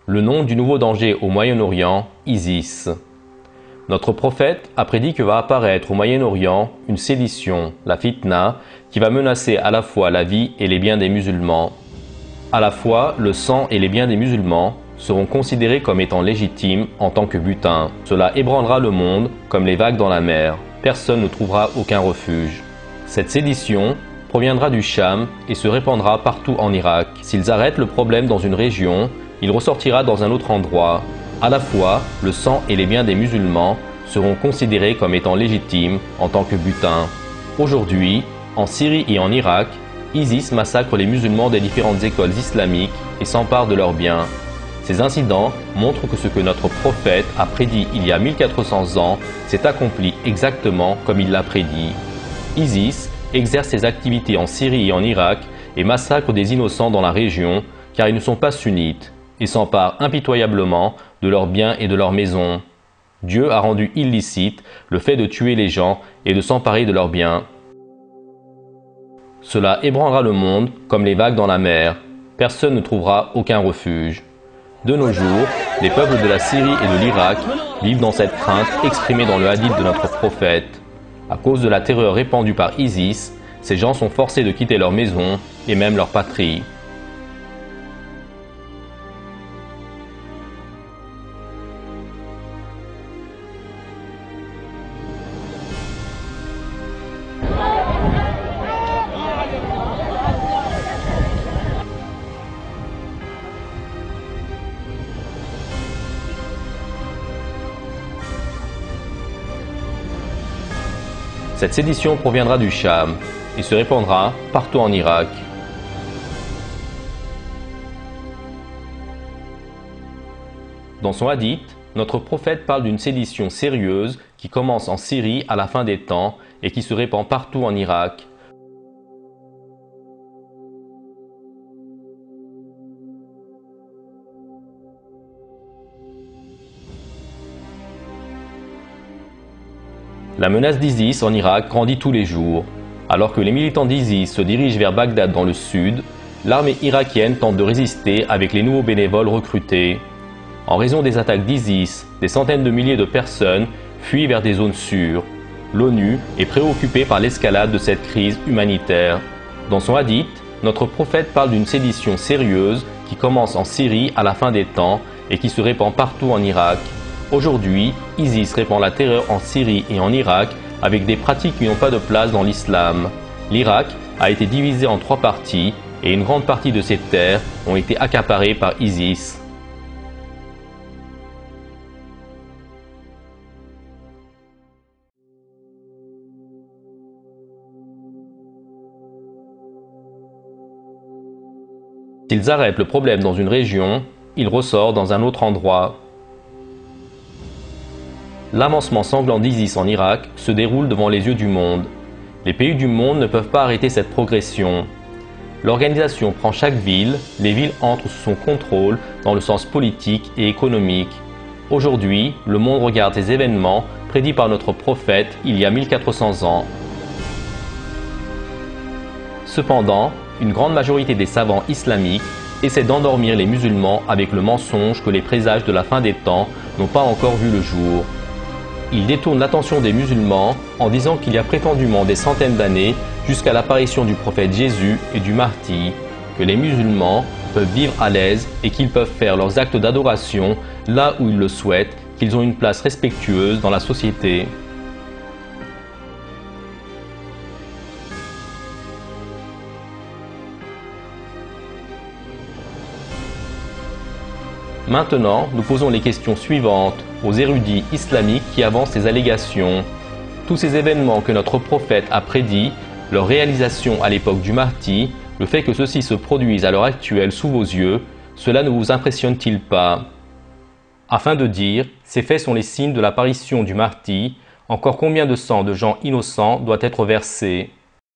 Le nom du nouveau danger au Moyen-Orient, ISIS. Notre prophète a prédit que va apparaître au Moyen-Orient une sédition, la fitna, qui va menacer à la fois la vie et les biens des musulmans. À la fois, le sang et les biens des musulmans seront considérés comme étant légitimes en tant que butin. Cela ébranlera le monde comme les vagues dans la mer. Personne ne trouvera aucun refuge. Cette sédition proviendra du Cham et se répandra partout en Irak. S'ils arrêtent le problème dans une région, il ressortira dans un autre endroit. À la fois, le sang et les biens des musulmans seront considérés comme étant légitimes en tant que butin. Aujourd'hui, en Syrie et en Irak, ISIS massacre les musulmans des différentes écoles islamiques et s'empare de leurs biens. Ces incidents montrent que ce que notre prophète a prédit il y a 1400 ans s'est accompli exactement comme il l'a prédit. ISIS exerce ses activités en Syrie et en Irak et massacre des innocents dans la région car ils ne sont pas sunnites et s'empare impitoyablement de leurs biens et de leurs maisons. Dieu a rendu illicite le fait de tuer les gens et de s'emparer de leurs biens. Cela ébranlera le monde comme les vagues dans la mer. Personne ne trouvera aucun refuge. De nos jours, les peuples de la Syrie et de l'Irak vivent dans cette crainte exprimée dans le hadith de notre prophète. À cause de la terreur répandue par ISIS, ces gens sont forcés de quitter leur maison et même leur patrie. Cette sédition proviendra du Cham et se répandra partout en Irak. Dans son hadith, notre prophète parle d'une sédition sérieuse qui commence en Syrie à la fin des temps et qui se répand partout en Irak. La menace d'ISIS en Irak grandit tous les jours. Alors que les militants d'ISIS se dirigent vers Bagdad dans le sud, l'armée irakienne tente de résister avec les nouveaux bénévoles recrutés. En raison des attaques d'ISIS, des centaines de milliers de personnes fuient vers des zones sûres. L'ONU est préoccupée par l'escalade de cette crise humanitaire. Dans son hadith, notre prophète parle d'une sédition sérieuse qui commence en Syrie à la fin des temps et qui se répand partout en Irak. Aujourd'hui, ISIS répand la terreur en Syrie et en Irak avec des pratiques qui n'ont pas de place dans l'islam. L'Irak a été divisé en 3 parties et une grande partie de ces terres ont été accaparées par ISIS. S'ils arrêtent le problème dans une région, il ressort dans un autre endroit. L'avancement sanglant d'ISIS en Irak se déroule devant les yeux du monde. Les pays du monde ne peuvent pas arrêter cette progression. L'organisation prend chaque ville, les villes entrent sous son contrôle dans le sens politique et économique. Aujourd'hui, le monde regarde ces événements prédits par notre prophète il y a 1400 ans. Cependant, une grande majorité des savants islamiques essaient d'endormir les musulmans avec le mensonge que les présages de la fin des temps n'ont pas encore vu le jour. Ils détournent l'attention des musulmans en disant qu'il y a prétendument des centaines d'années jusqu'à l'apparition du prophète Jésus et du Mahdi, que les musulmans peuvent vivre à l'aise et qu'ils peuvent faire leurs actes d'adoration là où ils le souhaitent, qu'ils ont une place respectueuse dans la société. Maintenant, nous posons les questions suivantes aux érudits islamiques qui avancent ces allégations. Tous ces événements que notre prophète a prédits, leur réalisation à l'époque du Mahdi, le fait que ceux-ci se produisent à l'heure actuelle sous vos yeux, cela ne vous impressionne-t-il pas? Afin de dire, ces faits sont les signes de l'apparition du Mahdi, encore combien de sang de gens innocents doit être versé?